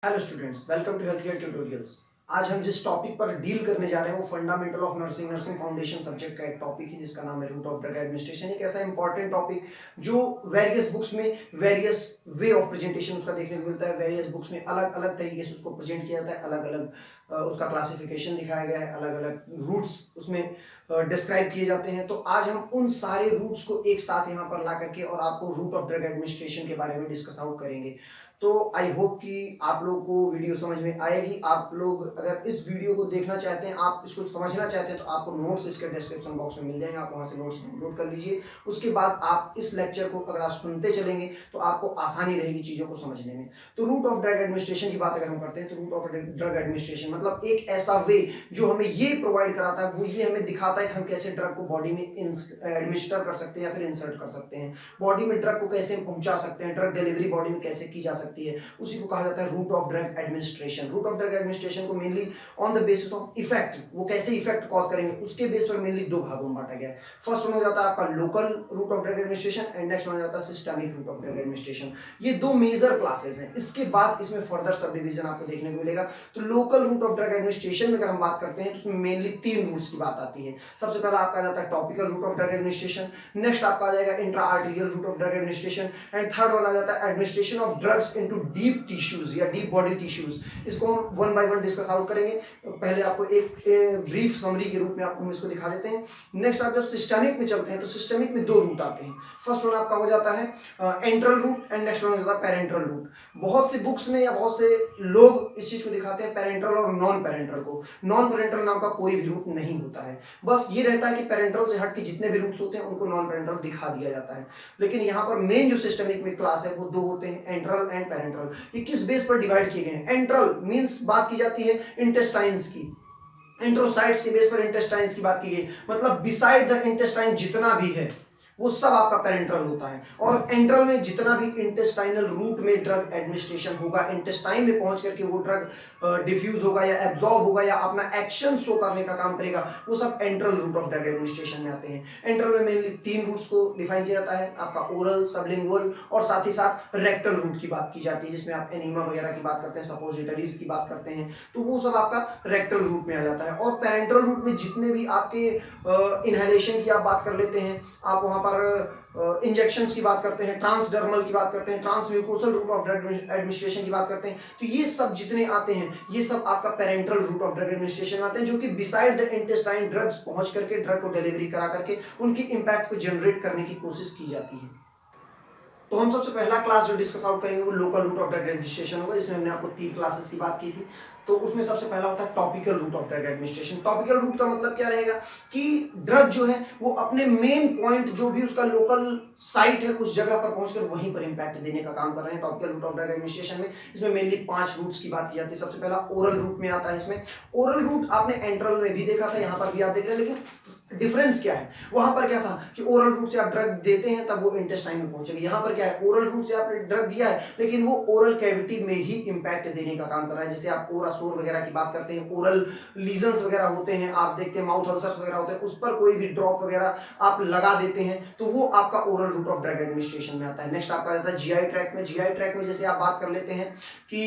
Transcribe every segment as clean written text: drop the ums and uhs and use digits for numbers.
Hello students, welcome to health care tutorials. आज हम जिस टॉपिक पर डील करने जा रहे हैं वो fundamental of nursing foundation subject का एक टॉपिक है जिसका नाम है रूट ऑफ ड्रग एडमिनिस्ट्रेशन। एक ऐसा इंपॉर्टेंट टॉपिक जो वेरियस बुक्स में वेरियस वे ऑफ प्रेजेंटेशन उसका देखने को मिलता है। वेरियस बुक्स में अलग अलग तरीके से उसको प्रेजेंट किया जाता है, अलग अलग उसका क्लासिफिकेशन दिखाया गया है, अलग अलग रूट्स उसमें डिस्क्राइब किए जाते हैं। तो आज हम उन सारे रूट्स को एक साथ यहाँ पर ला करके और आपको रूट ऑफ ड्रग एडमिनिस्ट्रेशन के बारे में डिस्कस आउट करेंगे। तो आई होप कि आप लोगों को वीडियो समझ में आएगी। आप लोग अगर इस वीडियो को देखना चाहते हैं, आप इसको समझना चाहते हैं, तो आपको नोट्स इसके डिस्क्रिप्शन बॉक्स में मिल जाएंगे, आप वहां से नोट्स डाउनलोड कर लीजिए। उसके बाद आप इस लेक्चर को अगर आप सुनते चलेंगे तो आपको आसानी रहेगी चीज़ों को समझने में। तो रूट ऑफ ड्रग एडमिनिस्ट्रेशन की बात अगर हम करते हैं तो रूट ऑफ ड्रग एडमिनिस्ट्रेशन मतलब एक ऐसा वे जो हमें ये प्रोवाइड कराता है, वो ये हमें दिखाता है कि हम कैसे ड्रग को बॉडी में एडमिनिस्टर कर सकते हैं या फिर इंसर्ट कर सकते हैं, बॉडी में ड्रग को कैसे पहुंचा सकते हैं, ड्रग डिलीवरी बॉडी में कैसे की जा सकती है, उसी को कहा जाता है route of drug administration. Route of drug administration को mainly on the basis of effect, वो कैसे इफेक्ट कॉज करेंगे उसके बेस पर मेनली दो भागों में बांटा गया है। फर्स्ट वन हो जाता है आपका local route of drug administration and next one हो जाता है systemic route of drug administration. ये दो मेजर क्लासेस हैं। इसके बाद इसमें फर्दर सब डिवीजन आपको देखने को मिलेगा। तो local route of drug administration में अगर हम बात करते हैं तो उसमें मेनली तीन रूट्स की बात आती है। सबसे पहला आपका जाता है topical route of drug administration, next आपका आ जाएगा intra arterial route of drug administration and third वाला जाता है administration of drugs into deep tissues या डीप बॉडी टिश्यूज। इसको हम one by one discuss out करेंगे। पहले आपको एक ब्रीफ समरी के रूप में आपको हम इसको दिखा देते हैं। नेक्स्ट आप जब सिस्टमिक में चलते हैं तो सिस्टमिक में दो रूट आते हैं। फर्स्ट वन आपका हो जाता है enteral route and next one हो जाता है पेरेंट्रल रूट। बहुत सी बुक्स में या बहुत से लोग इस चीज को दिखाते हैं पेरेंट्रल और नॉन पेरेंट्रल को। नॉन पेरेंट्रल नाम का कोई भी रूट नहीं होता है, बस ये रहता है कि पेरेंट्रल से हट के जितने भी रूट्स होते हैं उनको नॉन पेरेंट्रल दिखा दिया जाता है। लेकिन यहाँ पर मेन जो सिस्टमिक में क्लास है वो दो होते हैं, एंट्रल एंड पेरेंट्रल। ये किस बेस पर डिवाइड किए गए हैं? एंट्रल मींस बात की जाती है इंटेस्टाइन्स की, एंट्रोसाइट्स के बेस पर इंटेस्टाइन्स की बात की गई, मतलब बिसाइड द इंटेस्टाइन जितना भी है वो सब आपका पेरेंट्रल होता है। और एंट्रल में जितना भी इंटेस्टाइनल रूट में ड्रग एडमिनिस्ट्रेशन होगा, इंटेस्टाइन में पहुंच करके वो ड्रग डिफ्यूज होगा या एब्जॉर्ब होगा या अपना एक्शन शो करने का काम करेगा, वो सब enteral route of drug administration में आते हैं। एंट्रल में मेनली तीन रूट्स को डिफाइन किया जाता है, आपका ओरल, सबलिंगुअल और साथ ही साथ रेक्टल रूट की बात की जाती है, जिसमें आप एनीमा वगैरह की बात करते हैं, सपोजिटरीज की बात करते हैं, तो वो सब आपका रेक्टल रूट में आ जाता है। और पेरेंट्रल रूट में जितने भी आपके इनहेलेशन की आप बात कर लेते हैं, आप वहां पर इंजेक्शंस की बात करते हैं, ट्रांसडर्मल की बात करते हैं, ट्रांसम्यूकोसल रूट ऑफ ड्रग एडमिनिस्ट्रेशन की बात करते हैं, तो ये सब जितने आते हैं ये सब आपका parenteral route of drug administration में आते हैं, जो कि बिसाइड द इंटेस्टाइन ड्रग्स पहुंच करके ड्रग को डिलीवरी करा करके उनकी इंपैक्ट को जनरेट करने की कोशिश की जाती है। तो हम सबसे पहला क्लास जो डिस्कस आउट करेंगे वो local route of drug administration होगा, जिसमें हमने आपको तीन क्लासेस की बात की थी। तो उसमें सबसे पहला होता है topical route of drug administration. Topical route का मतलब क्या रहेगा कि ड्रग जो है वो अपने मेन पॉइंट जो भी उसका लोकल साइट है उस जगह पर पहुंचकर वहीं पर इंपैक्ट देने का काम कर रहे हैं topical route of drug administration में। इसमें मेनली 5 रूट्स की बात की जाती है। सबसे पहला ओरल रूट में आता है। इसमें ओरल रूट आपने एंट्रल में भी देखा था, यहाँ पर भी आप देख रहे हैं, लेकिन डिफरेंस क्या है? वहां पर क्या था कि ओरल रूट से आप ड्रग देते हैं तब वो इंटेस्टाइन में पहुंचेगी। यहाँ पर क्या है, ओरल रूट से आपने ड्रग दिया है लेकिन वो ओरल कैविटी में ही इंपैक्ट देने का काम कर रहा है। जैसे आप ओरासोर वगैरह की बात करते हैं, ओरल लीजन्स वगैरह होते हैं, आप देखते हैं माउथ अल्सर्स वगैरह होते हैं, उस पर कोई भी ड्रॉप वगैरह आप लगा देते हैं तो वो आपका oral route of drug administration में आता है। नेक्स्ट आपका आता है जीआई ट्रैक्ट में। जीआई ट्रैक्ट में जैसे आप बात कर लेते हैं कि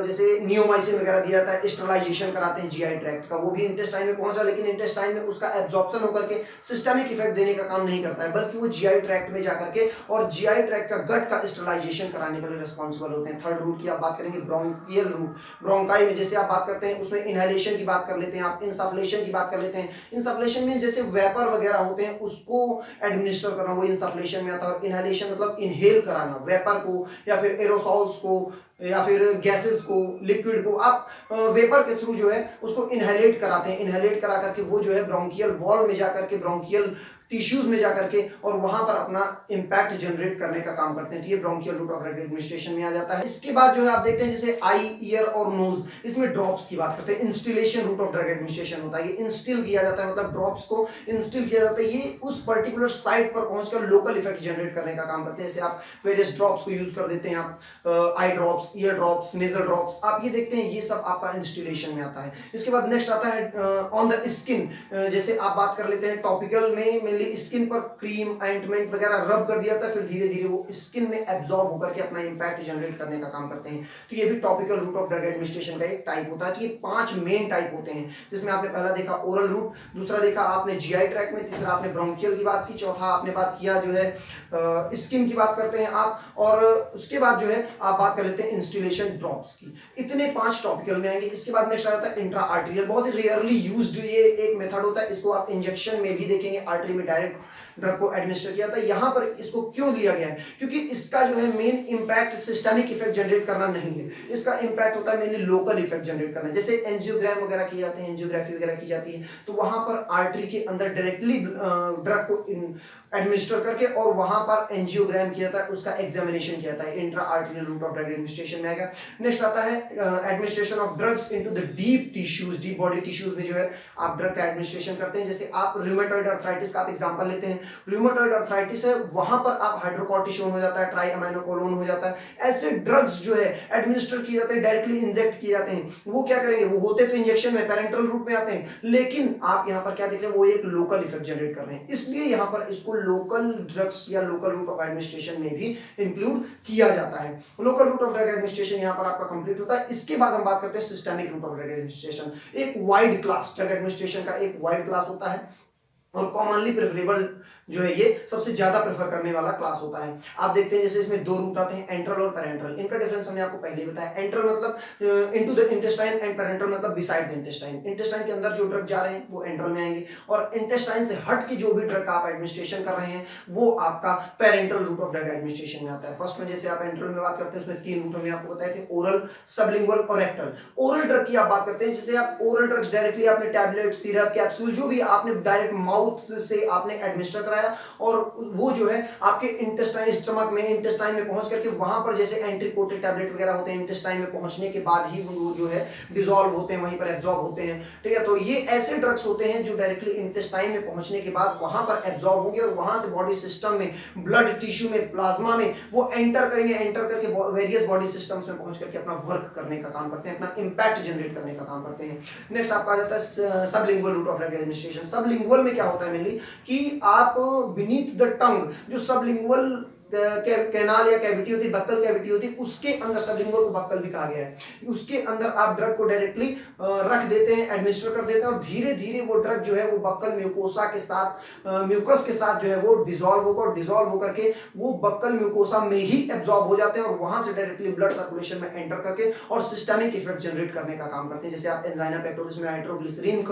जैसे नियोमाइसिन वगैरह दिया जाता है, स्टरलाइजेशन कराते हैं जीआई ट्रैक्ट का, वो भी इंटेस्टाइन में पहुंच रहा है, लेकिन इंटेस्टाइन में उसका एब्जॉर्प्शन होकर के सिस्टमिक इफेक्ट देने का काम नहीं करता है, बल्कि वो जीआई ट्रैक्ट में जाकर के और जीआई ट्रैक्ट का गट का स्टरलाइजेशन कराने के लिए रिस्पांसिबल होते हैं। थर्ड रूट की आप बात करेंगे ब्रोंकियल रूट। ब्रोंकाई में जैसे आप बात करते हैं उसमें इनहेलेशन की बात कर लेते हैं, आप इंसफलेशन की बात कर लेते हैं। इंसफलेशन में जैसे वेपर वगैरह होते हैं उसको एडमिनिस्टर करना, वो इंसफलेशन में आता है। और इनहेलेशन मतलब इनहेल कराना वेपर को या फिर एरोसॉल्स को या फिर गैसेस को, लिक्विड को आप वेपर के थ्रू जो है उसको इनहेलेट कराते हैं। इनहेलेट करा करके वो जो है ब्रोंकियल वॉल में जाकर के, ब्रोंकियल टिश्यूज में जाकर के और वहां पर अपना इंपैक्ट जनरेट करने का काम करते हैं। तो ये bronchial route of drug administration में आ जाता है। इसके बाद जो है आप देखते हैं जैसे आई, ईयर और नोज, इसमें ड्रॉप्स की बात करते हैं। Instillation route of drug administration होता है। ये इंस्टिल किया जाता है, मतलब ड्रॉप्स को इंस्टिल किया जाता है। ये उस पर्टिकुलर साइट पर पहुंचकर लोकल इफेक्ट जनरेट करने का काम करते हैं। जैसे आप वेरियस ड्रॉप्स को यूज कर देते हैं, आप eye drops drops, ear drops, nasal drops, आप ये देखते हैं, ये सब आपका इंस्टिलेशन में आता है। इसके बाद नेक्स्ट आता है ऑन द स्किन, जैसे आप बात कर लेते हैं टॉपिकल में मेनली स्किन पर क्रीम, ऑइंटमेंट वगैरह रब कर दिया था, फिर धीरे धीरे वो स्किन में एब्जॉर्ब होकर के अपना इंपैक्ट जनरेट करने का काम करते हैं। तो ये भी topical route of drug administration का एक टाइप होता है। तो ये 5 मेन टाइप होते हैं, जिसमें आपने पहला देखा ओरल रूट, दूसरा देखा आपने जीआई ट्रैक्ट में, तीसरा आपने ब्रोंकियल की बात की, चौथा आपने बात किया जो है स्किन की बात करते हैं आप, और उसके बाद जो है आप बात कर लेते हैं इंस्टिलेशन ड्रॉप्स की। इतने 5 टॉपिकल में आएंगे। इसके बाद नेक्स्ट आता है इंट्रा आर्टेरियल, बहुत ही रेयरली यूज्ड ये एक मेथड होता है। इसको आप इंजेक्शन में भी देखेंगे, आर्टरी में डायरेक्ट ड्रग को एडमिनिस्टर किया था। यहाँ पर इसको क्यों लिया गया है, क्योंकि इसका जो है main impact systemic effect generate करना नहीं है, इसका इंपैक्ट होता है मेनली लोकल इफेक्ट जनरेट करना। जैसे एंजियोग्राम वगैरह किए जाते हैं, एंजियोग्राफी वगैरह की जाती है, तो वहां पर आर्टरी के अंदर डायरेक्टली ड्रग को एडमिनिस्टर करके और वहां पर एंजियोग्राम किया जाता है, उसका एग्जामिनेशन किया जाता है, intra arterial route of drug administration में आएगा। नेक्स्ट आता है administration of drugs into the deep tissues, deep body tissues में जो है आप ड्रग का एडमिनिस्ट्रेशन करते हैं। जैसे आप रूमेटॉइड अर्थराइटिस का आप एग्जांपल लेते हैं, रूमेटॉइड अर्थराइटिस है, वहां पर आप हाइड्रोकॉर्टिसोन हो जाता है, ट्राइअमाइनोकोलोन हो जाता है, ऐसे ड्रग्स जो है एडमिनिस्टर किए जाते हैं, डायरेक्टली इंजेक्ट किए जाते हैं। वो क्या करेंगे, वो होते तो इंजेक्शन में पैरेंटल रूट में आते हैं, लेकिन आप यहाँ पर क्या देख रहे हैं, वो एक लोकल इफेक्ट जनरेट कर रहे हैं, इसलिए यहाँ पर इसको लोकल ड्रग्स या लोकल रूट ऑफ एडमिनिस्ट्रेशन में भी इंक्लूड किया जाता है। Local route of drug administration यहाँ पर आपका कंप्लीट होता है। इसके बाद हम बात करते हैं systemic route of drug administration. एक वाइड क्लास, ड्रग एडमिनिस्ट्रेशन का एक वाइड क्लास होता है और कॉमनली प्रेफरेबल जो है ये सबसे ज्यादा प्रेफर करने वाला क्लास होता है। आप देखते हैं जैसे इसमें 2 रूट आते हैं, एंट्रल और पैरेंट्रल। इनका डिफरेंस हमने आपको पहले ही बताया। एंट्रल मतलब into the intestine and parenteral मतलब बिसाइड द इंटेस्टाइन। इंटेस्टाइन के अंदर जो ड्रग जा रहे हैं वो एंट्रल में आएंगे, और इंटेस्टाइन से हट के जो भी ड्रग का आप एडमिनिस्ट्रेशन कर रहे हैं वो आपका parenteral route of drug administration में आता है। फर्स्ट में जैसे आप एंट्रल में बात करते हैं, उसमें 3 रूट हमने आपको बताए थे, ओरल, सबलिंगुअल और रेक्टल। ओरल ड्रग की आप बात करते हैं, जैसे आप ओरल ड्रग्स डायरेक्टली आपने टैबलेट, सिरप, कैप्सूल जो भी आपने डायरेक्ट माउथ से आपने एडमिनिस्टर कराया, और वो जो है आपके इंटेस्टाइन, स्टमक में, इंटेस्टाइन में पहुंच करके वहां पर जैसे एंटी कोटेड टैबलेट वगैरह होते हैं, इंटेस्टाइन में पहुंचने के बाद ही वो जो है डिसॉल्व होते हैं, वहीं पर एब्जॉर्ब होते हैं। ठीक है, तो ये ऐसे ड्रग्स होते हैं जो डायरेक्टली इंटेस्टाइन में पहुंचने के बाद वहां पर एब्जॉर्ब होंगे और वहां से बॉडी सिस्टम में, ब्लड टिश्यू में, प्लाज्मा में वो एंटर करेंगे, एंटर करके वेरियस बॉडी सिस्टम्स में पहुंच करके अपना वर्क करने का काम करते हैं, अपना इंपैक्ट जनरेट करने का काम करते हैं। नेक्स्ट आपका आ जाता है sublingual route of drug administration. Sublingual में क्या होता है मेनली कि आप बीनीथ द टंग, जो सबलिंगुअल कैनाल या कैविटी होती है, बक्कल कैविटी होती है, उसके अंदर, सबलिंगुअल को बक्कल भी कहा गया है, उसके अंदर आप ड्रग को डायरेक्टली रख देते हैं, एडमिनिस्टर कर देते हैं, और धीरे धीरे वो ड्रग जो है वो बक्कल म्यूकोसा के साथ, म्यूकस के साथ जो है वो डिसॉल्व होगा, और डिसॉल्व होकर के वो बक्कल म्यूकोसा में ही एब्जॉर्ब हो जाते हैं, और वहां से डायरेक्टली ब्लड सर्कुलेशन में एंटर करके और सिस्टमिक इफेक्ट जनरेट करने का काम करते हैं। जैसे आप एंजाइना पेक्टोरिस में नाइट्रोग्लिसरीन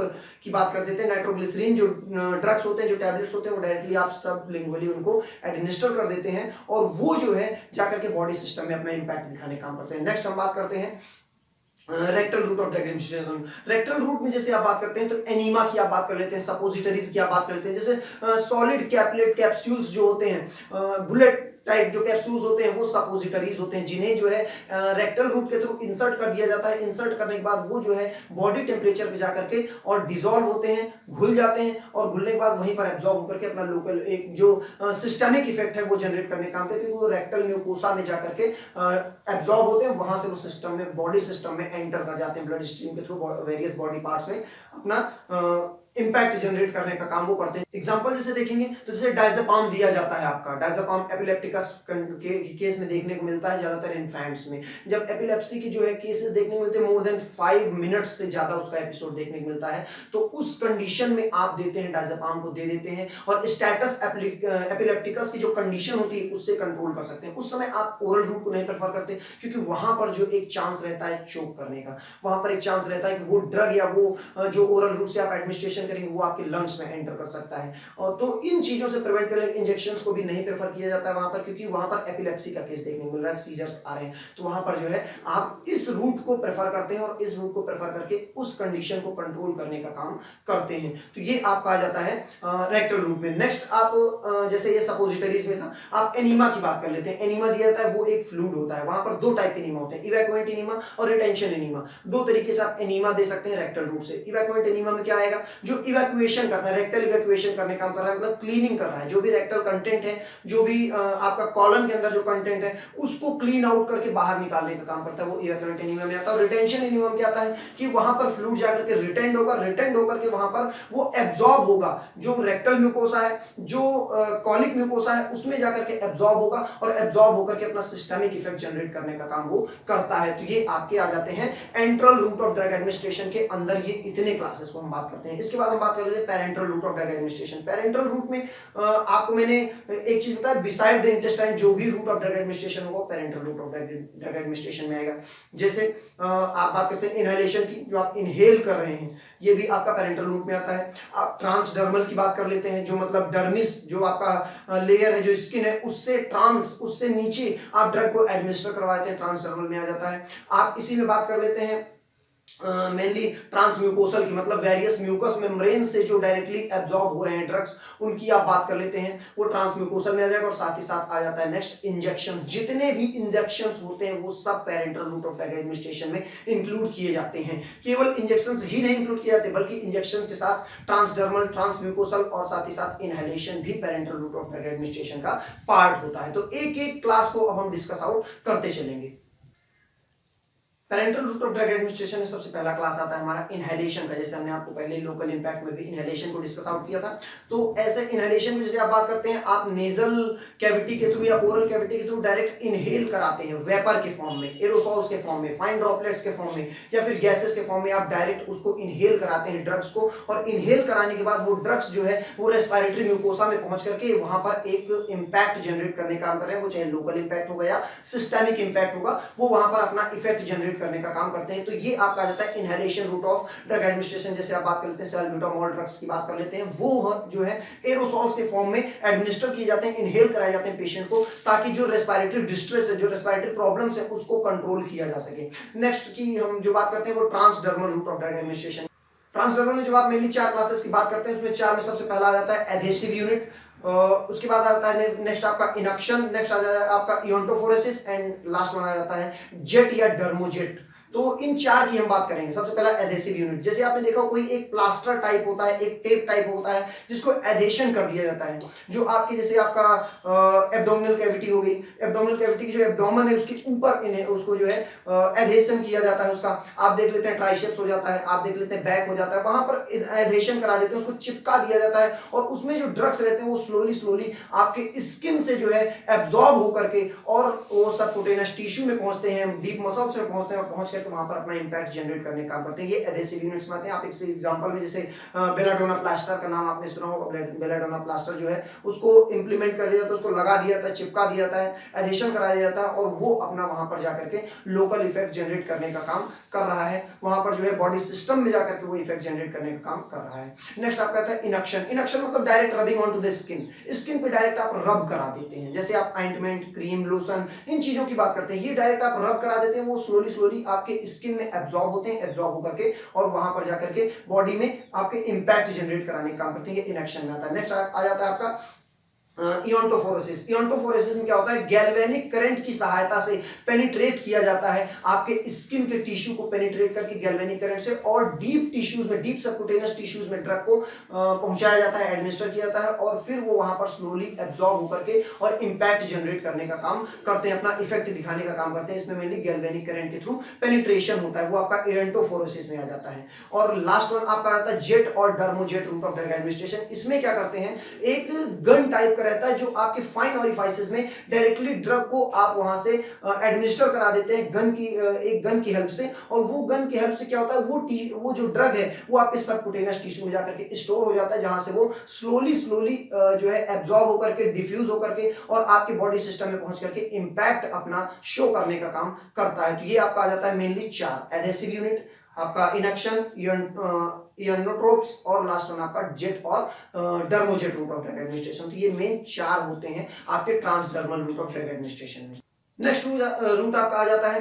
की बात कर देते हैं, नाइट्रोग्लिसरीन जो ड्रग्स होते हैं, जो टैबलेट्स होते हैं, वो डायरेक्टली आप सबलिंगुअली उनको एडमिनिस्टर कर देते हैं, और वो जो है जाकर के बॉडी सिस्टम में अपना इंपैक्ट दिखाने का काम करते हैं। नेक्स्ट हम बात करते हैं rectal route of drug administration. Rectal route में जैसे आप बात करते हैं तो एनीमा की आप बात कर लेते हैं, सपोजिटरीज की आप बात कर लेते हैं, जैसे सॉलिड कैप्लेट कैप्सूल्स जो होते हैं, बुलेट टाइप जो कैप्सूल्स होते हैं, वो सपोजिटरीज होते हैं, जिन्हें जो है रेक्टल रूट के थ्रू इंसर्ट कर दिया जाता है। इंसर्ट करने के बाद वो जो है बॉडी टेम्परेचर पे जाकर के और डिसॉल्व होते हैं, घुल जाते हैं, और घुलने के बाद वहीं पर एब्जॉर्ब होकर के अपना लोकल एक जो सिस्टमिक इफेक्ट है वो जनरेट करने का काम करते हैं। वो रेक्टल म्यूकोसा में जाकर के एब्जॉर्ब होते हैं, वहां से वो सिस्टम में, बॉडी सिस्टम में एंटर कर जाते हैं, ब्लड स्ट्रीम के थ्रू वेरियस बॉडी पार्ट्स में अपना इंपैक्ट जनरेट करने का काम वो करते हैं। एग्जांपल जैसे देखेंगे तो जैसे डायज़ेपाम दिया जाता है आपका, डायज़ेपाम एपिलेप्टिकस के केस में देखने को मिलता है ज्यादातर इन्फेंट्स में। जब एपिलेप्सी की जो है केसेस देखने को मिलते हैं, मोर देन 5 मिनट्स से ज्यादा उसका एपिसोड देखने को मिलता है, तो उस कंडीशन में आप देते हैं, डायज़ेपाम को दे देते हैं, और स्टेटस एपिलेप्टिकस की जो कंडीशन होती है उससे कंट्रोल कर सकते हैं। उस समय आप ओरल रूट को नहीं प्रेफर करते, क्योंकि वहां पर जो एक चांस रहता है चोक करने का, वहां पर एक चांस रहता है कि वो ड्रग या वो जो ओरल रूट से आप एडमिनिस्ट्रेशन करेंगे वो आपके लंग्स में एंटर कर सकता है। और तो इन चीजों से प्रिवेंट करने इंजेक्शंस को भी नहीं प्रेफर किया जाता है वहां पर, क्योंकि वहां पर एपिलेप्सी का केस देखने को मिल रहा है, सीजर्स आ रहे हैं, तो वहां पर जो है आप इस रूट को प्रेफर करते हैं, और इस रूट को प्रेफर करके उस कंडीशन को कंट्रोल करने का काम करते हैं। तो ये आपका आ जाता है रेक्टल रूट में। नेक्स्ट आप जैसे ये सपोजिटरीज में था, आप एनीमा की बात कर लेते हैं। एनीमा दिया जाता है, वो एक फ्लूइड होता है, वहां पर 2 टाइप के एनीमा होते हैं, इवैक्यूएंट एनीमा और रिटेंशन एनीमा। 2 तरीके से आप एनीमा दे सकते हैं रेक्टल रूट से। इवैक्यूएंट एनीमा में क्या आएगा, जो जो इवैक्यूएशन करता है, रेक्टल इवैक्यूएशन करने का काम कर रहा है, मतलब क्लीनिंग कर रहा है। जो भी रेक्टल कंटेंट है, जो भी आपका कॉलन के अंदर जो कंटेंट है उसको क्लीन आउट करके बाहर निकालने का काम करता है, वो इवैक्यूएंट एनीमा में आता है। और रिटेंशन एनीमा में क्या आता है कि वहां पर फ्लूइड जाकर के रिटेंड होगा, रिटेंड होकर के वहां पर वो एब्जॉर्ब होगा, जो रेक्टल म्यूकोसा है, जो कॉलिक म्यूकोसा है, उसमें जाकर के एब्जॉर्ब होगा और एब्जॉर्ब होकर के अपना सिस्टमिक इफेक्ट जनरेट करने का काम वो करता है। तो ये आपके आ जाते हैं enteral route of drug administration के अंदर, ये इतने क्लासेस को हम बात करते हैं। इसके बाद हम बात कर लेते हैं parenteral route of drug administration. Parenteral route में आपको मैंने एक चीज बताया, बिसाइड द इंटेस्टाइन जो भी रूट ऑफ ड्रग एडमिनिस्ट्रेशन होगा parenteral route of drug administration में आएगा। जैसे आप बात करते हैं इनहेलेशन की, जो आप इनहेल कर रहे हैं, ये भी आपका पेरेंटल रूट में आता है। आप ट्रांसडर्मल की बात कर लेते हैं, जो मतलब डर्मिस, जो आपका लेयर है, जो स्किन है, उससे नीचे आप ड्रग को एडमिनिस्टर करवाते हैं, ट्रांसडर्मल में आ जाता है। आप इसी में बात कर लेते हैं मेनली ट्रांसम्यूकोसल की, मतलब वेरियस म्यूकस मेम्ब्रेन से जो डायरेक्टली एब्जॉर्ब हो रहे हैं ड्रग्स, उनकी आप बात कर लेते हैं, वो ट्रांसम्यूकोसल में आ जाएगा। और साथ ही साथ आ जाता है नेक्स्ट इंजेक्शन। जितने भी इंजेक्शंस होते हैं वो सब parenteral route of drug administration में इंक्लूड किए जाते हैं। केवल इंजेक्शंस ही नहीं इंक्लूड किए जाते, बल्कि इंजेक्शन के साथ ट्रांसडर्मल, ट्रांसम्यूकोसल और साथ ही साथ इनहेलेशन भी parenteral route of drug administration का पार्ट होता है। तो एक एक क्लास को अब हम डिस्कस आउट करते चलेंगे। Parenteral route of drug administration में सबसे पहला क्लास आता है हमारा इनहेलेशन का। जैसे हमने आपको पहले लोकल इंपैक्ट में भी इनहेलेशन को डिस्कस आउट किया था। तो ऐसे इनहेलेशन में जैसे आप बात करते हैं, आप नेजल कैविटी के थ्रू या ओरल कैविटी के थ्रू डायरेक्ट इनहेल कराते हैं, वेपर के फॉर्म में, एरोसॉल्स के फॉर्म में, फाइन ड्रॉपलेट्स के फॉर्म में, या फिर गैसेस के फॉर्म में आप डायरेक्ट उसको इनहेल कराते हैं ड्रग्स को। और इनहेल कराने के बाद वो ड्रग्स जो है वो रेस्पिरेटरी म्यूकोसा में पहुंच करके वहां पर एक इंपैक्ट जनरेट करने का काम कर रहे हैं। वो चाहे लोकल इंपैक्ट होगा या सिस्टेमिक इंपैक्ट होगा, वो वहां पर अपना इफेक्ट जनरेट करने का काम करते हैं। तो ये आपका आ जाता है inhalation route of drug administration. जैसे आप बात कर लेते हैं सैल्ब्यूटामॉल ड्रग्स की बात कर लेते हैं, वो जो है एरोसॉल्स के फॉर्म में एडमिनिस्टर किए जाते हैं, इनहेल कराए जाते हैं पेशेंट को, ताकि जो रेस्पिरेटरी डिस्ट्रेस है, जो रेस्पिरेटरी प्रॉब्लम्स है, उसको कंट्रोल किया जा सके। नेक्स्ट की हम जो बात करते हैं वो transdermal route of drug administration. Transdermal में जब आप मेनली 4 क्लासेस की बात करते हैं, उसमें 4 में सबसे पहला आ जाता है एडहेसिव यूनिट, उसके बाद आता है नेक्स्ट आपका इनक्शन, नेक्स्ट आ जाता है आपका इयोंटोफोरेसिस, एंड लास्ट वन आ जाता है जेट या डर्मोजेट। तो इन 4 की हम बात करेंगे। सबसे पहला एडहेसिव यूनिट। जैसे आपने देखा कोई एक प्लास्टर टाइप होता है, एक टेप टाइप होता है, जिसको एडहेशन कर दिया जाता है, जो आपकी जैसे आपका एब्डोमिनल कैविटी हो गई, एब्डोमिनल कैविटी की जो एब्डोमेन है उसके ऊपर इन्हें उसको जो है एडहेशन किया जाता है। उसका आप देख लेते हैं ट्राइसेप्स हो जाता है, आप देख लेते हैं बैक हो जाता है, वहां पर एडहेशन करा देते हैं, उसको चिपका दिया जाता है। और उसमें जो ड्रग्स रहते हैं वो स्लोली आपके स्किन से जो है एब्जॉर्ब होकर के और वो सबक्यूटेनियस टिश्यू में पहुंचते हैं, डीप मसल्स में पहुंचते हैं, और पहुंच तो वहां पर अपना इंपैक्ट जनरेट करने का काम करते हैं। ये एडहेसिव यूनिट्स में आते हैं। आप एक एग्जांपल में जैसे बेलाडोना प्लास्टर का नाम आपने सुना होगा। बेलाडोना प्लास्टर जो है उसको इंप्लीमेंट कर दिया जाता है, उसको लगा दिया जाता है, चिपका दिया जाता है, एडहेशन कराया जाता है, और वो अपना वहां पर जाकर के लोकल इफेक्ट जनरेट करने का काम कर रहा है। वहां पर जो है बॉडी सिस्टम में जाकर के वो इफेक्ट जनरेट करने का काम कर रहा है। नेक्स्ट आपका आता है इनक्शन। इनक्शन मतलब direct rubbing on to the skin पे डायरेक्ट आप रब करा देते हैं। जैसे आप ऑइंटमेंट, क्रीम, लोशन, इन चीजों की बात करते हैं, ये डायरेक्ट आप रब करा देते हैं, वो स्लोली आपके स्किन में एब्जॉर्ब होते हैं, एब्जॉर्ब होकर के और वहां पर जाकर के बॉडी में आपके इंपैक्ट जनरेट कराने का काम करते हैं। ये इनएक्शन में आता है। नेक्स्ट आ जाता है आपका इयोंटोफोरेसिस। इयोंटोफोरेसिस में क्या होता है, गैल्वेनिक करंट की सहायता से पेनिट्रेट किया जाता है आपके स्किन के टिश्यू को, पेनिट्रेट करके गैल्वेनिक करंट से, और डीप टिश्यूज में, डीप सबक्यूटेनियस टिश्यूज में ड्रग को पहुंचाया जाता है, एडमिनिस्टर किया जाता है, और फिर वो वहां पर स्लोली एब्जॉर्ब होकर के और इंपैक्ट जनरेट करने का काम करते हैं, अपना इफेक्ट दिखाने का काम करते हैं। इसमें मेनली गैल्वेनिक करंट के थ्रू पेनिट्रेशन होता है, वो आपका इयोंटोफोरेसिस में आ जाता है। और लास्ट वन आपका आता है जेट और dermojet route of drug administration. इसमें क्या करते हैं, एक गन टाइप रहता है, जो आपके फाइन ऑरिफाइसेस में डायरेक्टली ड्रग को आप वहां से एडमिनिस्टर करा देते हैं एक गन की हेल्प से। और वो गन की हेल्प से क्या होता है, वो जो ड्रग है वो आपके सबक्यूटेनियस टिश्यू में जाकर के स्टोर हो जाता है, जहां से वो स्लोली जो है एब्जॉर्ब होकर के, डिफ्यूज होकर के और आपके बॉडी सिस्टम में पहुंच करके इंपैक्ट अपना शो करने का काम करता है। तो ये आपका आ जाता है मेनली 4, एडहेसिव यूनिट, आपका इनक्शन, इयोनोट्रोप्स, और लास्ट वन आपका जेट और dermojet route of drug administration. तो ये मेन 4 होते हैं आपके transdermal route of drug administration में। नेक्स्ट रूट आपका आ जाता है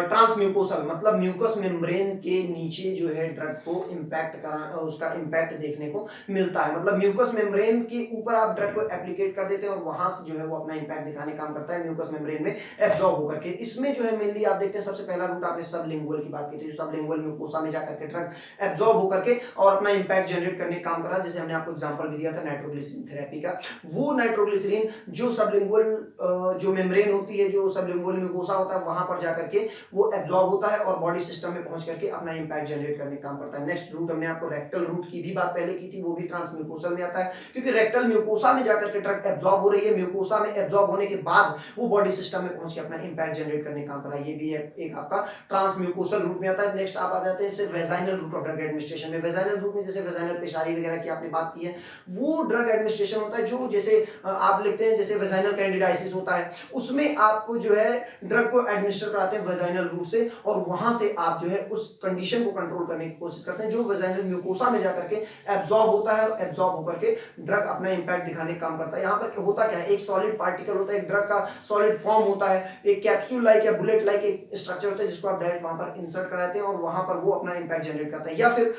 ट्रांसम्यूकोसल, मतलब म्यूकस मेम्ब्रेन के नीचे जो है ड्रग को इम्पैक्ट करा, उसका इम्पैक्ट देखने को मिलता है। मतलब म्यूकस मेम्ब्रेन के ऊपर आप ड्रग को एप्लीकेट कर देते हैं और वहां से जो है वो अपना इम्पैक्ट दिखाने काम करता है म्यूकस मेम्ब्रेन में एब्जॉर्ब होकर के। इसमें जो है मेनली आप देखते हैं सबसे पहला रूट आपने सबलिंगुअल की बात की थी, जो सबलिंगुअल म्यूकोसा में जाकर के ड्रग एब्जॉर्ब होकर के और अपना इम्पैक्ट जनरेट करने का काम कर रहा है। जैसे हमने आपको एग्जांपल भी दिया था नाइट्रोग्लिसरीन थेरेपी का, वो नाइट्रोग्लिसरीन जो सबलिंगुअल जो मेम्ब्रेन होती है, जो सबलिंगुअल म्यूकोसा होता है, वहां पर जाकर के वो एब्जॉर्ब होता है और बॉडी सिस्टम में पहुंच करके अपना इंपैक्ट जनरेट करने का काम करता है। नेक्स्ट रूट हमने आपको रेक्टल रूट की भी बात पहले की थी, वो भी ट्रांसम्यूकोसल में आता है, क्योंकि रेक्टल म्यूकोसा में जाकर के ड्रग एब्जॉर्ब हो रही है, म्यूकोसा में एब्जॉर्ब होने के बाद वो बॉडी सिस्टम में पहुंच के अपना इंपैक्ट जनरेट करने का काम कर रहा है। ये भी एक आपका ट्रांसम्यूकोसल रूट में आता है। नेक्स्ट आप आ जाते हैं जैसे vaginal route of drug administration में। वेजाइनल रूट में जैसे वेजाइनल पेशारी वगैरह की आपने बात की है, वो ड्रग एडमिनिस्ट्रेशन होता है जो जैसे आप लिखते हैं जैसे वेजाइनल कैंडिडाइसिस होता है, उसमें आपको जो है ड्रग को एडमिनिस्टर कराते हैं वेजाइनल रूट से और वहां से आप जो है उस कंडीशन को कंट्रोल करने की कोशिश करते हैं जो वेजाइनल म्यूकोसा में जाकर के एब्जॉर्ब होता है और एब्जॉर्ब होकर के ड्रग अपना इंपैक्ट दिखाने का काम करता है। यहाँ पर होता क्या है, एक सॉलिड पार्टिकल होता है, एक ड्रग का सॉलिड फॉर्म होता है, एक कैप्सूल लाइक या बुलेट लाइक एक स्ट्रक्चर होता है जिसको आप डायरेक्ट वहां पर इंसर्ट कराते हैं और वहां पर वो अपना इंपैक्ट जनरेट करता है, या फिर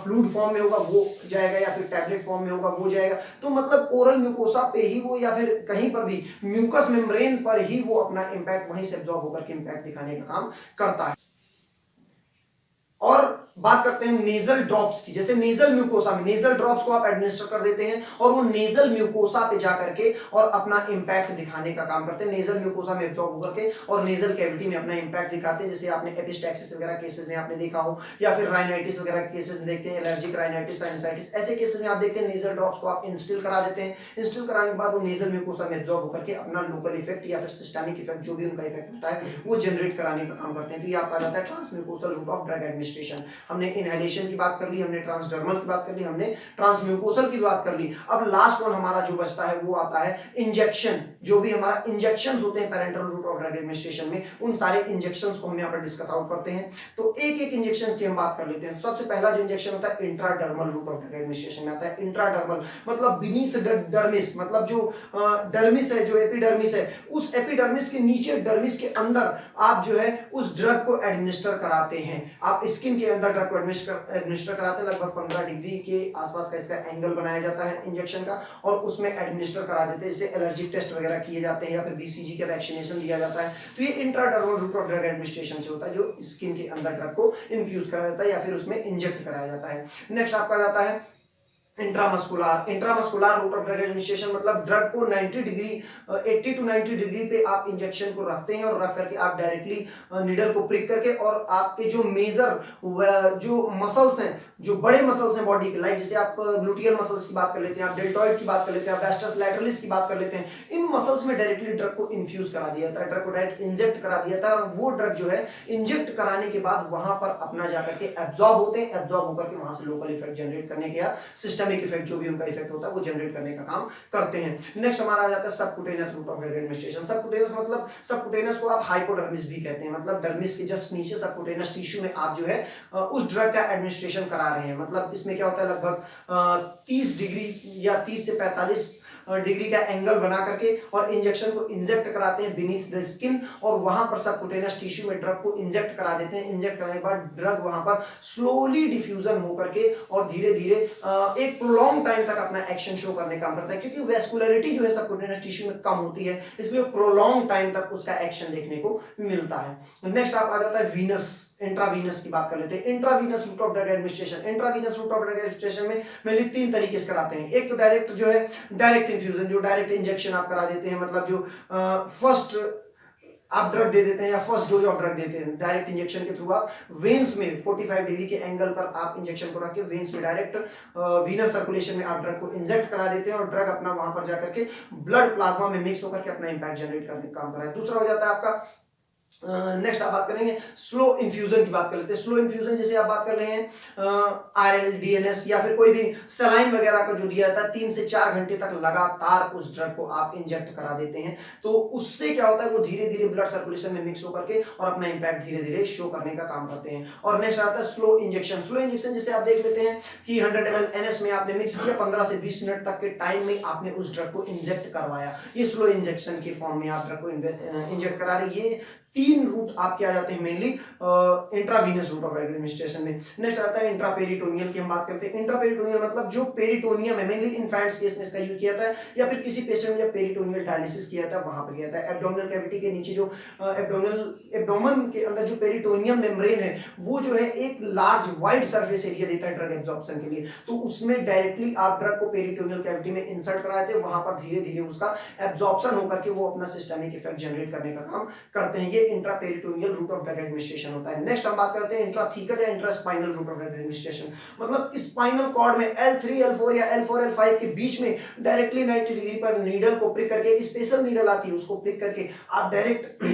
फ्लूइड फॉर्म में होगा वो जाएगा, या फिर टैबलेट फॉर्म में होगा वो जाएगा। तो मतलब ओरल म्यूकोसा पे ही वो या फिर कहीं पर भी म्यूकस मेम्ब्रेन पर ही वो अपना इंपैक्ट वहीं से एब्जॉर्ब होकर के इंपैक्ट दिखाने का काम करता है। और बात करते हैं नेजल ड्रॉप्स की। जैसे नेजल म्यूकोसा में नेजल ड्रॉप्स को आप एडमिनिस्टर कर देते हैं और वो नेजल म्यूकोसा पे जाकर के और अपना इंपैक्ट दिखाने का काम करते हैं, नेजल म्यूकोसा में एब्जॉर्ब होकर के और नेजल कैविटी में अपना इंपैक्ट दिखाते हैं। जैसे आपने एपिस्टैक्सिस वगैरह केसेस में आपने देखा हो, या फिर राइनाइटिस वगैरह केसेस में देखते हैं, एलर्जिक राइनाइटिस, साइनसाइटिस, ऐसे केसेस में आप देखते हैं नेजल ड्रॉप्स को आप इंस्टिल करा देते हैं। इंस्टिल कराने के बाद वो नेजल म्यूकोसा में एब्जॉर्ब होकर के अपना लोकल इफेक्ट या फिर सिस्टमिक इफेक्ट जो भी उनका इफेक्ट होता है वो जनरेट कराने का काम करते हैं। तो ये आपका जाता है ट्रांसम्यूकोसल रूट ऑफ ड्रग एडमिनिस्ट्रेशन। हमने इनहेलेशन की बात कर ली, हमने ट्रांसडर्मल की बात कर ली, हमने ट्रांसम्यूकोसल की बात कर ली। अब लास्ट वन हमारा जो बचता है वो आता है इंजेक्शन। जो भी हमारा इंजेक्शंस होते हैं parenteral route of drug administration में, उन सारे इंजेक्शंस को हम यहाँ पर डिस्कस आउट करते हैं। तो एक एक इंजेक्शन की हम बात कर लेते हैं। सबसे पहला जो इंजेक्शन होता है intradermal root of drug administration में आता है। इंट्राडर्मल मतलब बीनीथ डर्मिस, मतलब जो डर्मिस है, जो एपिडर्मिस है, उस एपिडर्मिस के नीचे डर्मिस के अंदर आप जो है उस ड्रग को एडमिनिस्टर कराते हैं। आप स्किन के अंदर ड्रग को एडमिनिस्टर कराते हैं। लगभग 15 डिग्री के आसपास का इसका एंगल बनाया जाता है इंजेक्शन का और उसमें एडमिनिस्टर करा देते हैं। जैसे एलर्जिक टेस्ट वगैरह किए जाते हैं या फिर बीसीजी का वैक्सीनेशन दिया जाता है। तो ये intradermal root of drug administration से होता है, जो स्किन के अंदर ड्रग को इन्फ्यूज कराया जाता है या फिर उसमें इंजेक्ट कराया जाता है। नेक्स्ट आपका जाता है intramuscular. Intramuscular route of drug administration मतलब ड्रग को 90 डिग्री 80 टू 90 डिग्री पे आप इंजेक्शन को रखते हैं और रख करके आप डायरेक्टली नीडल को प्रिक करके और आपके जो मेजर जो मसल्स हैं, जो बड़े मसल्स हैं बॉडी के, लाइक जैसे आप ग्लूटियल मसल्स की बात कर लेते हैं, आप डेल्टॉइड की बात कर लेते हैं, आप वास्टस लैटरलिस की बात कर लेते हैं, इन मसल्स में डायरेक्टली ड्रग को इन्फ्यूज करा दिया जाता है, ड्रग को डायरेक्ट इंजेक्ट करा दिया जाता है और वो ड्रग जो है इंजेक्ट कराने के बाद वहां पर अपना जाकर के एब्जॉर्ब होते हैं, एब्जॉर्ब होकर के वहां से लोकल इफेक्ट जनरेट करने के या सिस्टमिक इफेक्ट जो भी उनका इफेक्ट होता है वो जनरेट करने का काम करते हैं। नेक्स्ट हमारा आ जाता है subcutaneous route of drug administration. Subcutaneous मतलब सबक्यूटेनियस को आप हाइपोडर्मिस भी कहते हैं, मतलब डर्मिस के जस्ट नीचे सबक्यूटेनियस टिश्यू में आप जो है उस ड्रग का एडमिनिस्ट्रेशन करा रहे हैं। मतलब इसमें क्या होता है, लगभग 30 डिग्री या 30 से 45 डिग्री का एंगल बना करके और इंजेक्शन को इंजेक्ट कराते हैं बीनीथ द स्किन और वहां पर सबक्यूटेनियस टिश्यू में ड्रग को इंजेक्ट करा देते हैं। इंजेक्ट कराने के बाद ड्रग वहां पर स्लोली डिफ्यूजन होकर के और धीरे धीरे एक प्रोलॉन्ग टाइम तक अपना एक्शन शो करने का काम करता है, क्योंकि वेस्कुलरिटी जो है सबक्यूटेनियस टिश्यू में कम होती है, इसलिए प्रोलॉन्ग टाइम तक उसका एक्शन देखने को मिलता है। नेक्स्ट आप आ जाता है वीनस, इंट्रावीनस की बात कर लेते हैं। Intravenous route of drug administration. Intravenous route of drug administration में मेनली 3 तरीके से कराते हैं। एक तो डायरेक्ट जो है डायरेक्ट इन्फ्यूजन, जो डायरेक्ट इंजेक्शन आप करा देते हैं, मतलब जो फर्स्ट आप ड्रग दे देते हैं या फर्स्ट डोज ऑफ ड्रग देते हैं, डायरेक्ट इंजेक्शन के थ्रू आप वेन्स में 45 डिग्री के एंगल पर आप इंजेक्शन को रख के वेन्स में डायरेक्ट वीनस सर्कुलेशन में आप ड्रग को इंजेक्ट करा देते हैं और ड्रग अपना वहां पर जाकर के ब्लड प्लाज्मा में मिक्स होकर के अपना इंपैक्ट जनरेट करने का काम कर रहा है। दूसरा हो जाता है आपका नेक्स्ट आप बात करेंगे स्लो इन्फ्यूजन की बात कर लेते हैं। स्लो इन्फ्यूजन जैसे आप बात कर रहे हैं आरएल डीएनएस या फिर कोई भी सलाइन वगैरह का जो दिया जाता है 3 से 4 घंटे तक लगातार उस ड्रग को आप इंजेक्ट करा देते हैं, तो उससे क्या होता है वो धीरे धीरे ब्लड सर्कुलेशन में मिक्स होकर के और अपना इंपैक्ट धीरे धीरे शो करने का काम करते हैं। और नेक्स्ट आता है स्लो इंजेक्शन। स्लो इंजेक्शन जैसे आप देख लेते हैं कि 100 ml एनएस में आपने मिक्स किया, 15 से 20 मिनट तक के टाइम में आपने उस ड्रग को इंजेक्ट करवाया, ये स्लो इंजेक्शन के फॉर्म में आप ड्रग को इंजेक्ट करा रहे। ये 3 रूट आपके आ जाते हैं mainly intravenous route of administration में। नेक्स्ट आता है इंट्रापेरिटोनियल की हम बात करते हैं। इंट्रापेरिटोनियल मतलब जो पेरिटोनियम है, मेनली इन्फेंट्स केस में इसका यूज किया जाता है या फिर किसी पेशेंट में जब पेरिटोनियल डायलिसिस किया जाता है वहां पर किया जाता है। एब्डोमिनल कैविटी के नीचे जो एब्डोमेन के अंदर जो पेरिटोनियम मेम्ब्रेन है वो जो है एक लार्ज वाइड सरफेस एरिया देता है ड्रग एब्जॉर्प्शन के लिए, तो उसमें डायरेक्टली आप ड्रग को पेरिटोनियल कैविटी में इंसर्ट कराते हैं, वहां पर धीरे धीरे उसका एब्जॉर्प्शन होकर के वो अपना सिस्टमिक इफेक्ट जनरेट करने का काम करते हैं। ये intraperitoneal route of drug administration होता है। नेक्स्ट हम बात करते हैं इंट्राथीकल या intraspinal route of drug administration. मतलब स्पाइनल कॉर्ड में L3 L4 या L4 L5 के बीच में डायरेक्टली 90 डिग्री पर नीडल को प्रिक करके, एक स्पेशल नीडल आती है उसको प्रिक करके आप डायरेक्ट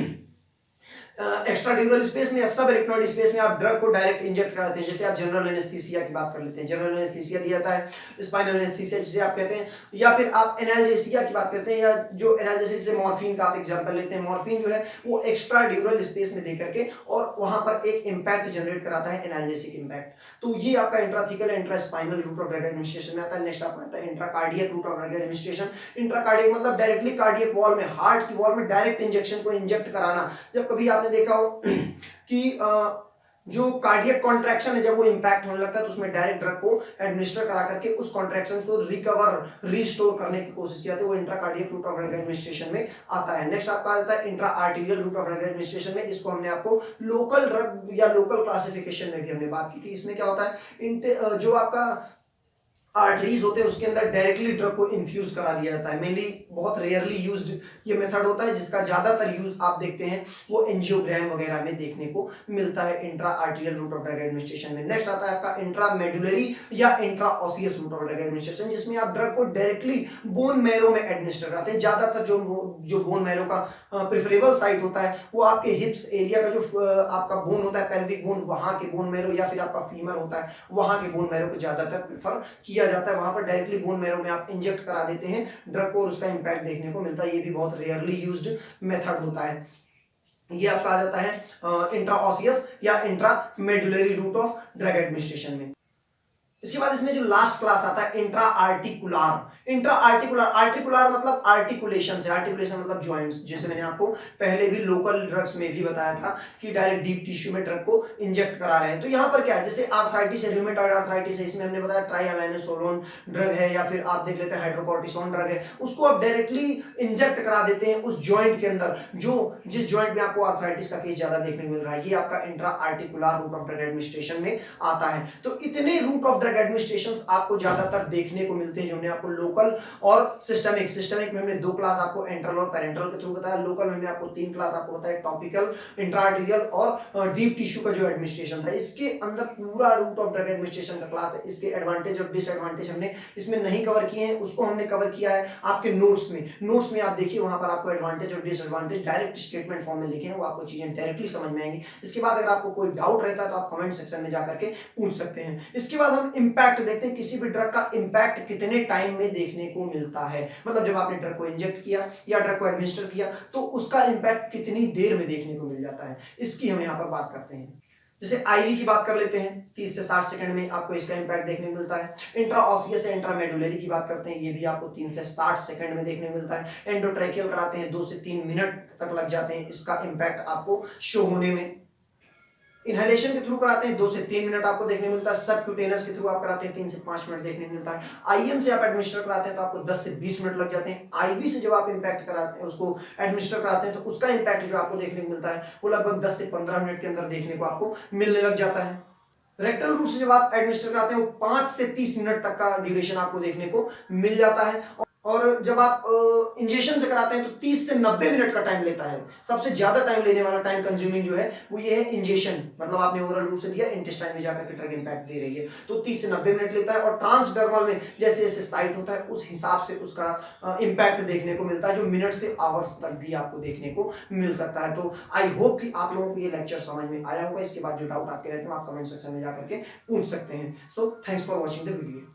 एक्स्ट्राड्यूरल स्पेस में या सब एरिथ्रोइड स्पेस में आप ड्रग को डायरेक्ट इंजेक्ट कराते हैं। जैसे आप जनरल एनेस्थीसिया की बात कर लेते हैं, जनरल एनेस्थीसिया दिया जाता है, स्पाइनल एनेस्थीसिया जिसे आप कहते हैं, या फिर आप एनाल्जेसिया की बात करते हैं, या जो एनाल्जेसिस से मॉर्फिन का आप एग्जांपल लेते हैं। मॉर्फिन जो है वो एक्स्ट्राड्यूरल स्पेस में दे करके और वहां पर एक इंपैक्ट जनरेट कराता है, एनाल्जेसिक इंपैक्ट। तो ये आपका intrathecal intraspinal route of drug administration में आता है। नेक्स्ट आपका आता है intracardiac route of drug administration. Intracardiac मतलब डायरेक्टली कार्डियक वॉल में, हार्ट की वॉल में डायरेक्ट इंजेक्शन को इंजेक्ट कराना। जब कभी आपने देखा हो कि जो कार्डियक कॉन्ट्रैक्शन है जब वो इंपैक्ट होने लगता है तो उसमें डायरेक्ट ड्रग को एडमिनिस्टर करा करके उस कॉन्ट्रैक्शन को रिकवर रीस्टोर करने की कोशिश किया, वो intracardiac route of drug administration में आता है। नेक्स्ट आपका आता है intra arterial route of drug administration में। इसको हमने आपको लोकल ड्रग या लोकल क्लासिफिकेशन में भी हमने बात की थी। इसमें क्या होता है, जो आपका आर्टरीज होते हैं उसके अंदर डायरेक्टली ड्रग को इन्फ्यूज करा दिया जाता है। मेनली बहुत रेयरली यूज्ड ये मेथड होता है, जिसका ज्यादातर यूज आप देखते हैं वो एंजियोग्राम वगैरह में देखने को मिलता है intra arterial route of drug administration में। नेक्स्ट आता है आपका इंट्रा मेडुलरी या intra osseous route of drug administration, जिसमें आप ड्रग को डायरेक्टली बोन मैरो में एडमिनिस्टर कराते हैं। ज्यादातर जो बोन मैरो का प्रेफरेबल साइट होता है वो आपके हिप्स एरिया का जो आपका बोन होता है, पेल्विक बोन, वहां के बोन मैरो, या फिर आपका फीमर होता है वहां के बोन मैरो को ज्यादातर प्रेफर किया जाता है। वहां पर डायरेक्टली बोन मैरो में आप इंजेक्ट करा देते हैं ड्रग को और उसका इंपैक्ट देखने को मिलता है। ये भी बहुत रेयरली यूज्ड मेथड होता है। ये आपका आ जाता है इंट्राऑसियस या intra medullary route of drug administration में। इसके बाद इसमें जो लास्ट क्लास आता है intra articular. Intra articular, articular मतलब आर्टिकुलेशन से, आर्टिकुलेशन मतलब जॉइंट्स। जैसे मैंने आपको पहले भी लोकल ड्रग्स में भी बताया था कि डायरेक्ट डीप टिश्यू में ड्रग को इंजेक्ट करा रहे हैं। तो यहाँ पर क्या है, जैसे आर्थराइटिस है, रूमेटॉइड आर्थराइटिस है, इसमें हमने बताया ट्राइअमाइनोसोलोन ड्रग है, या फिर आप देख लेते हैं हाइड्रोकॉर्टिसोन ड्रग है, उसको आप डायरेक्टली इंजेक्ट करा देते हैं उस जॉइंट के अंदर, जो जिस जॉइंट में आपको आर्थराइटिस का केस ज्यादा देखने को मिल रहा है। ये आपका intra articular route of drug administration में आता है। तो इतने रूट ऑफ ड्रग एडमिनिस्ट्रेशंस आपको ज्यादातर देखने को मिलते हैं, जो हमने आपको लोकल और सिस्टमिक में हमने 2 क्लास आपको एंट्रल और पेरेंटल के थ्रू बताया। लोकल में हमने आपको 3 क्लास आपको बताया, टॉपिकल, इंट्राआर्टेरियल और डीप टिश्यू का जो एडमिनिस्ट्रेशन था। इसके अंदर पूरा रूट ऑफ ड्रग एडमिनिस्ट्रेशन का क्लास है। इसके एडवांटेज और डिसएडवांटेज हमने इसमें नहीं कवर किए हैं, उसको हमने कवर किया है आपके नोट्स में आप देखिए, वहां पर आपको एडवांटेज और डिसएडवांटेज डायरेक्ट स्टेटमेंट फॉर्म में लिखे हैं, वो आपको चीजें डायरेक्टली समझ में आएंगी। इसके बाद अगर आपको कोई डाउट रहता है तो आप कमेंट सेक्शन में जाकर के पूछ सकते हैं। इसके बाद हम इंपैक्ट देखते हैं, किसी भी ड्रग का इंपैक्ट कितने टाइम में देखने को मिलता है। मतलब जब आपने ड्रग को इंजेक्ट किया या ड्रग को एडमिनिस्टर किया तो उसका इंपैक्ट कितनी देर में देखने को मिल जाता है, इसकी हम यहाँ पर बात करते हैं। जैसे आईवी की बात कर लेते हैं, 30 से 60 सेकंड में आपको इसका इंपैक्ट देखने को मिलता है। इंट्राऑसियस से इंट्रामेडुलरी की बात करते हैं, ये भी आपको 3 से 60 सेकंड में देखने को मिलता है। एंडोट्रैकियल कराते हैं, 2 से 3 मिनट तक लग जाते हैं इसका इंपैक्ट आपको शो होने में। इनहेलेशन के थ्रू कराते हैं 2 से 3 मिनट आपको देखने मिलता है। सबक्यूटेनियस के थ्रू आप कराते हैं 3 से 5 मिनट देखने मिलता है। आईएम से आप एडमिनिस्टर कराते हैं तो आपको 10 से 20 मिनट लग जाते हैं। आईवी से जब आप इंपैक्ट कराते हैं, उसको एडमिनिस्टर कराते हैं, तो उसका इंपैक्ट जो आपको देखने को मिलता है वो लगभग 10 से 15 मिनट के अंदर देखने को आपको मिलने लग जाता है। रेक्टल रूट से जब आप एडमिनिस्टर कराते हैं वो 5 से 30 मिनट तक का ड्यूरेशन आपको देखने को मिल जाता है। और जब आप इंजेक्शन से कराते हैं तो 30 से 90 मिनट का टाइम लेता है। सबसे ज्यादा टाइम लेने वाला टाइम कंज्यूमिंग जो है वो ये है इंजेक्शन, मतलब आपने ओरल रूट से दिया, इंटेस्टाइन में जाकर के ड्रग इंपैक्ट दे रही है, तो 30 से 90 मिनट लेता है। और ट्रांसडर्मल में जैसे जैसे साइट होता है उस हिसाब से उसका इम्पैक्ट देखने को मिलता है, जो मिनट से आवर्स तक भी आपको देखने को मिल सकता है। तो आई होप कि आप लोगों को ये लेक्चर समझ में आया होगा। इसके बाद जो डाउट आपके रहते हैं आप कमेंट सेक्शन में जाकर के पूछ सकते हैं। So thanks for watching the video.